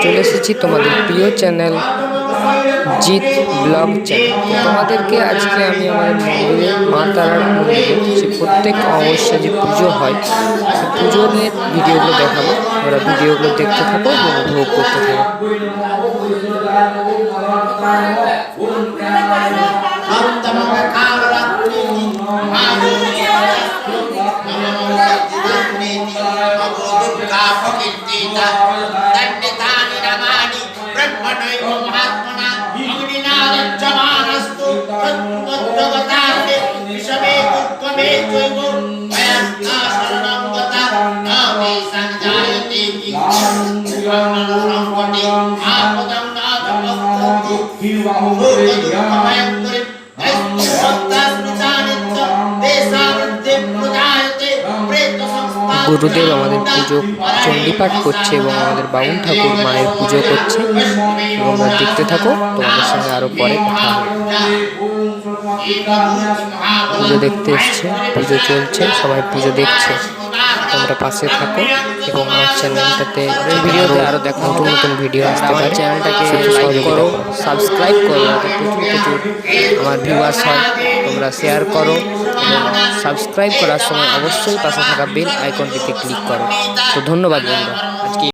চলে এসেছি তোমাদের প্রিয় চ্যানেল জিৎ ব্লগ চ্যানেল। তোমাদেরকে আজকে আমি আমাদের মন্দিরে মা তারার মন্দিরে যে প্রত্যেক অমাবস্যা যে পুজো হয় সেই পুজো নিয়ে ভিডিওগুলো দেখাবো। তোমরা ভিডিওগুলো দেখতে থাকো এবং উপভোগ করতে থাকো। গুরুদেব আমাদের পুজো চণ্ডীপাঠ করছে এবং আমাদের বাউন ঠাকুর মায়ের পুজো করছে এবং তোমরা দেখতে থাকো। তোমাদের সঙ্গে আরো পরে কথা হবে। পুজো দেখতে এসছে, পুজো চলছে, সবাই পুজো দেখছে। তোমরা পাশে থাকো এবং আমার চ্যানেলটাতে ভিডিওতে আরো দেখো নতুন নতুন ভিডিও আসতে পারে। চ্যানেলটাকে লাইক করো, সাবস্ক্রাইব করো, যাতে প্রচুর আমার ভিউয়ার্স হয়। তোমরা শেয়ার করো এবং সাবস্ক্রাইব করার সময় অবশ্যই পাশে থাকা বেল আইকনটিতে ক্লিক করো। তো ধন্যবাদ বন্ধুরা।